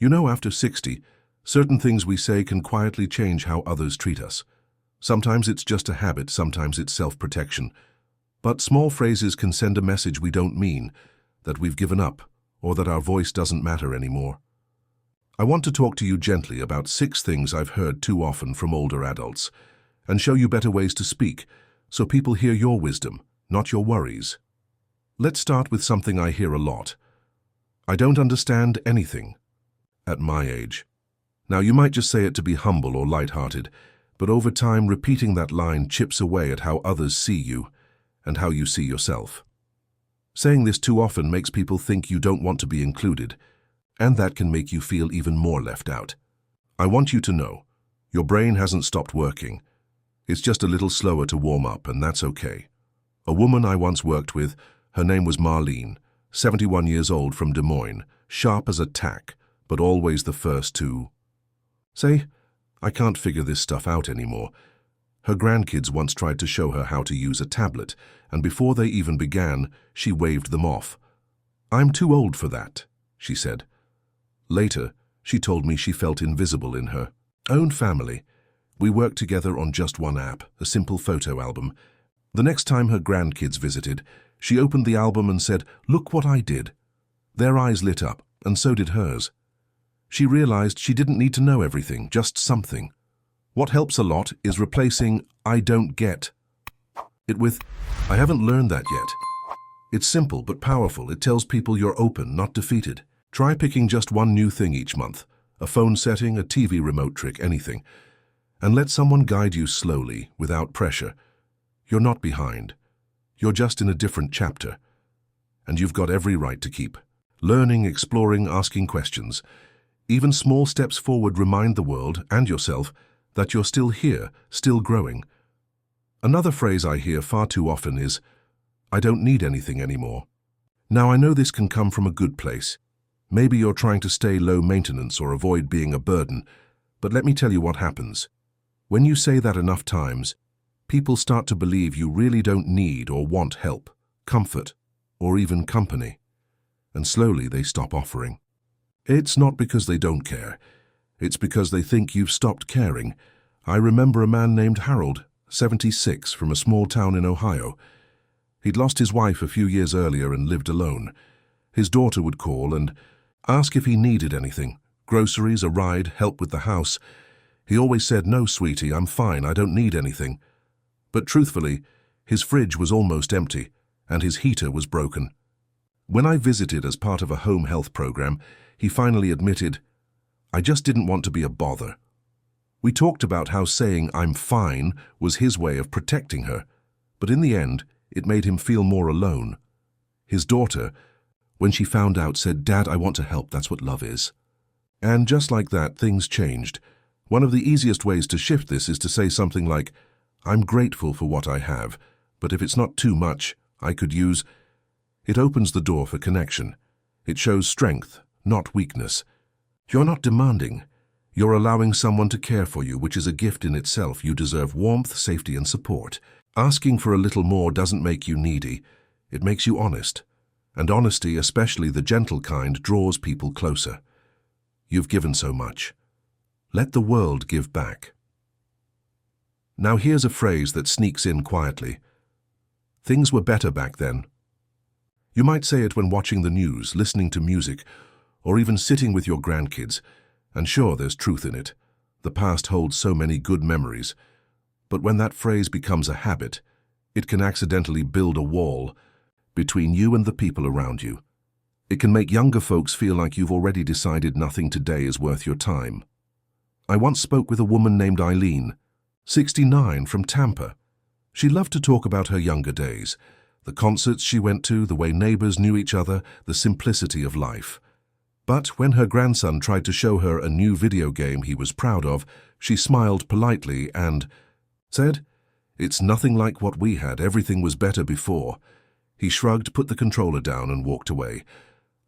You know, after 60, certain things we say can quietly change how others treat us. Sometimes it's just a habit, sometimes it's self-protection. But small phrases can send a message we don't mean, that we've given up, or that our voice doesn't matter anymore. I want to talk to you gently about 6 things I've heard too often from older adults, and show you better ways to speak, so people hear your wisdom, not your worries. Let's start with something I hear a lot. I don't understand anything. At my age. Now, you might just say it to be humble or light-hearted, but over time, repeating that line chips away at how others see you and how you see yourself. Saying this too often makes people think you don't want to be included, and that can make you feel even more left out. I want you to know, your brain hasn't stopped working. It's just a little slower to warm up, and that's okay. A woman I once worked with, her name was Marlene, 71 years old, from Des Moines, sharp as a tack, but always the first to say, "I can't figure this stuff out anymore." Her grandkids once tried to show her how to use a tablet, and before they even began, she waved them off. "I'm too old for that," she said. Later, she told me she felt invisible in her own family. We worked together on just one app, a simple photo album. The next time her grandkids visited, she opened the album and said, "Look what I did." Their eyes lit up, and so did hers. She realized she didn't need to know everything, just something. What helps a lot is replacing "I don't get" it with "I haven't learned that yet." It's simple but powerful. It tells people you're open, not defeated. Try picking just one new thing each month, a phone setting, a TV remote trick, anything. And let someone guide you slowly, without pressure. You're not behind. You're just in a different chapter. And you've got every right to keep learning, exploring, asking questions. Even small steps forward remind the world and yourself that you're still here, still growing. Another phrase I hear far too often is, "I don't need anything anymore." Now, I know this can come from a good place. Maybe you're trying to stay low maintenance or avoid being a burden, but let me tell you what happens. When you say that enough times, people start to believe you really don't need or want help, comfort, or even company. And slowly they stop offering. It's not because they don't care. It's because they think you've stopped caring. I remember a man named Harold, 76, from a small town in Ohio. He'd lost his wife a few years earlier and lived alone. His daughter would call and ask if he needed anything, groceries, a ride, help with the house. He always said, "No, sweetie, I'm fine, I don't need anything." But truthfully, his fridge was almost empty, and his heater was broken. When I visited as part of a home health program, he finally admitted, "I just didn't want to be a bother." We talked about how saying "I'm fine" was his way of protecting her, but in the end, it made him feel more alone. His daughter, when she found out, said, "Dad, I want to help, that's what love is." And just like that, things changed. One of the easiest ways to shift this is to say something like, "I'm grateful for what I have, but if it's not too much, I could use." It opens the door for connection. It shows strength, not weakness. You're not demanding. You're allowing someone to care for you, which is a gift in itself. You deserve warmth, safety, and support. Asking for a little more doesn't make you needy. It makes you honest. And honesty, especially the gentle kind, draws people closer. You've given so much. Let the world give back. Now here's a phrase that sneaks in quietly. Things were better back then. You might say it when watching the news, listening to music, or even sitting with your grandkids. And sure, there's truth in it. The past holds so many good memories. But when that phrase becomes a habit, it can accidentally build a wall between you and the people around you. It can make younger folks feel like you've already decided nothing today is worth your time. I once spoke with a woman named Eileen, 69, from Tampa. She loved to talk about her younger days, the concerts she went to, the way neighbors knew each other, the simplicity of life. But when her grandson tried to show her a new video game he was proud of, she smiled politely and said, "It's nothing like what we had. Everything was better before." He shrugged, put the controller down, and walked away.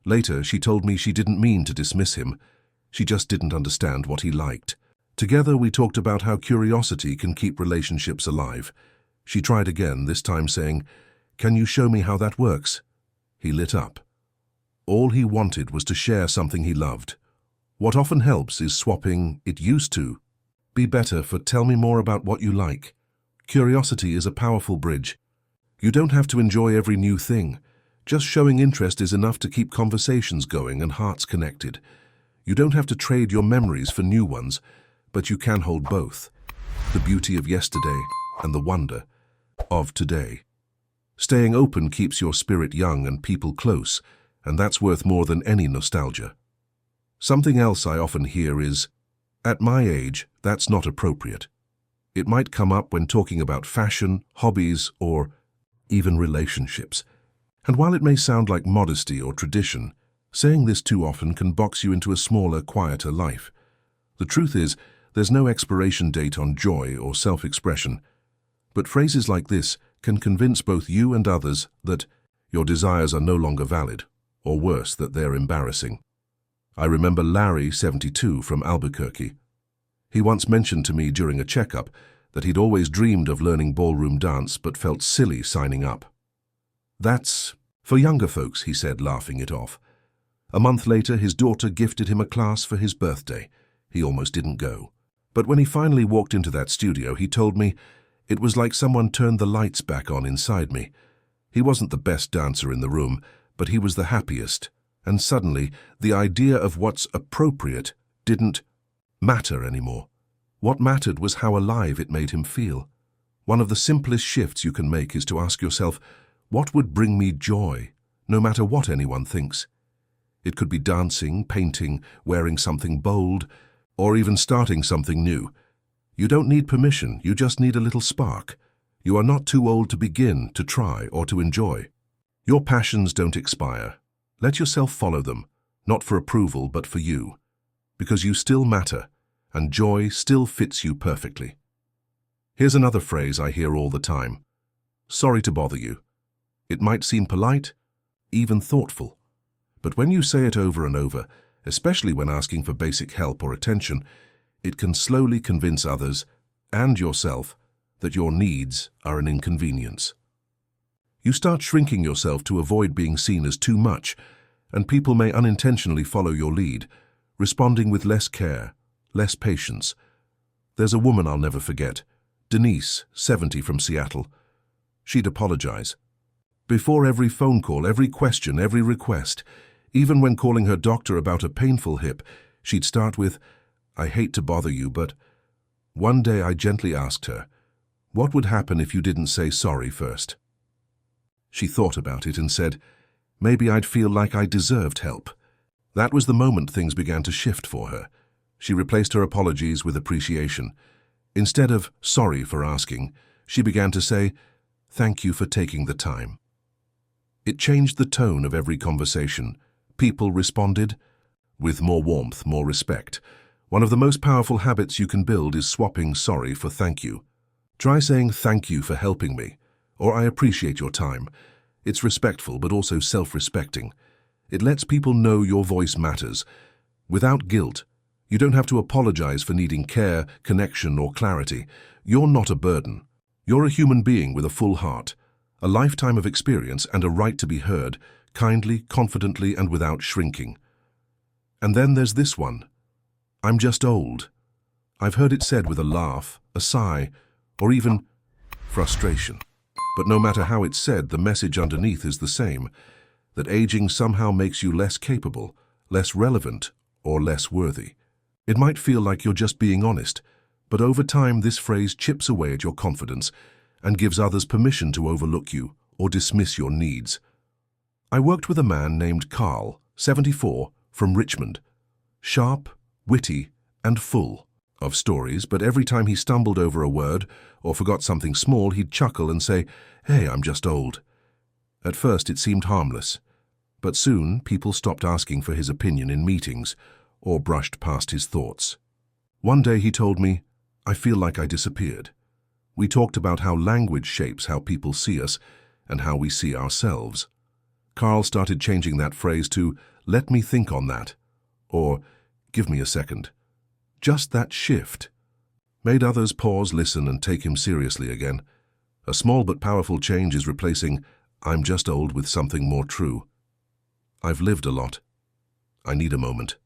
Later, she told me she didn't mean to dismiss him. She just didn't understand what he liked. Together, we talked about how curiosity can keep relationships alive. She tried again, this time saying, "Can you show me how that works?" He lit up. All he wanted was to share something he loved. What often helps is swapping "it used to" be better for "tell me more about what you like." Curiosity is a powerful bridge. You don't have to enjoy every new thing. Just showing interest is enough to keep conversations going and hearts connected. You don't have to trade your memories for new ones, but you can hold both: the beauty of yesterday and the wonder of today. Staying open keeps your spirit young and people close, and that's worth more than any nostalgia. Something else I often hear is, "At my age, that's not appropriate." It might come up when talking about fashion, hobbies, or even relationships. And while it may sound like modesty or tradition, saying this too often can box you into a smaller, quieter life. The truth is, there's no expiration date on joy or self-expression. But phrases like this can convince both you and others that your desires are no longer valid, or worse, that they're embarrassing. I remember Larry, 72, from Albuquerque. He once mentioned to me during a checkup that he'd always dreamed of learning ballroom dance but felt silly signing up. "That's for younger folks," he said, laughing it off. A month later, his daughter gifted him a class for his birthday. He almost didn't go. But when he finally walked into that studio, he told me it was like someone turned the lights back on inside me. He wasn't the best dancer in the room, but he was the happiest. And suddenly, the idea of what's appropriate didn't matter anymore. What mattered was how alive it made him feel. One of the simplest shifts you can make is to ask yourself, what would bring me joy, no matter what anyone thinks? It could be dancing, painting, wearing something bold, or even starting something new. You don't need permission, you just need a little spark. You are not too old to begin, to try, or to enjoy. Your passions don't expire. Let yourself follow them, not for approval, but for you. Because you still matter, and joy still fits you perfectly. Here's another phrase I hear all the time. "Sorry to bother you." It might seem polite, even thoughtful. But when you say it over and over, especially when asking for basic help or attention, it can slowly convince others, and yourself, that your needs are an inconvenience. You start shrinking yourself to avoid being seen as too much, and people may unintentionally follow your lead, responding with less care, less patience. There's a woman I'll never forget, Denise, 70, from Seattle. She'd apologize. Before every phone call, every question, every request, even when calling her doctor about a painful hip, she'd start with, "I hate to bother you, but..." One day I gently asked her, "What would happen if you didn't say sorry first?" She thought about it and said, "Maybe I'd feel like I deserved help." That was the moment things began to shift for her. She replaced her apologies with appreciation. Instead of "sorry for asking," she began to say, "Thank you for taking the time." It changed the tone of every conversation. People responded with more warmth, more respect. One of the most powerful habits you can build is swapping sorry for thank you. Try saying "thank you for helping me," or "I appreciate your time." It's respectful but also self-respecting. It lets people know your voice matters. Without guilt, you don't have to apologize for needing care, connection, or clarity. You're not a burden. You're a human being with a full heart, a lifetime of experience, and a right to be heard, kindly, confidently, and without shrinking. And then there's this one. "I'm just old." I've heard it said with a laugh, a sigh, or even frustration. But no matter how it's said, the message underneath is the same, that aging somehow makes you less capable, less relevant, or less worthy. It might feel like you're just being honest, but over time this phrase chips away at your confidence and gives others permission to overlook you or dismiss your needs. I worked with a man named Carl, 74, from Richmond. Sharp, witty, and full of stories, but every time he stumbled over a word or forgot something small, he'd chuckle and say, "Hey, I'm just old." At first it seemed harmless, but soon people stopped asking for his opinion in meetings or brushed past his thoughts. One day he told me, "I feel like I disappeared." We talked about how language shapes how people see us and how we see ourselves. Carl started changing that phrase to "let me think on that," or "give me a second." Just that shift made others pause, listen, and take him seriously again. A small but powerful change is replacing "I'm just old" with something more true. "I've lived a lot. I need a moment."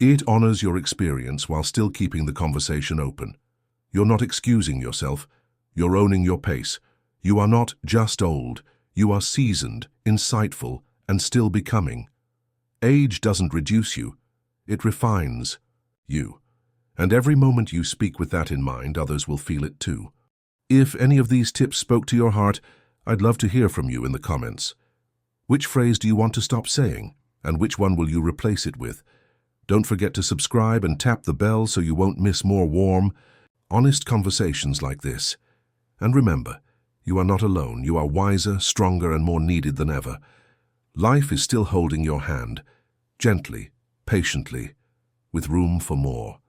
It honors your experience while still keeping the conversation open. You're not excusing yourself. You're owning your pace. You are not just old. You are seasoned, insightful, and still becoming. Age doesn't reduce you. It refines you. And every moment you speak with that in mind, others will feel it too. If any of these tips spoke to your heart, I'd love to hear from you in the comments. Which phrase do you want to stop saying? And which one will you replace it with? Don't forget to subscribe and tap the bell so you won't miss more warm, honest conversations like this. And remember, you are not alone. You are wiser, stronger, and more needed than ever. Life is still holding your hand, gently, patiently, with room for more.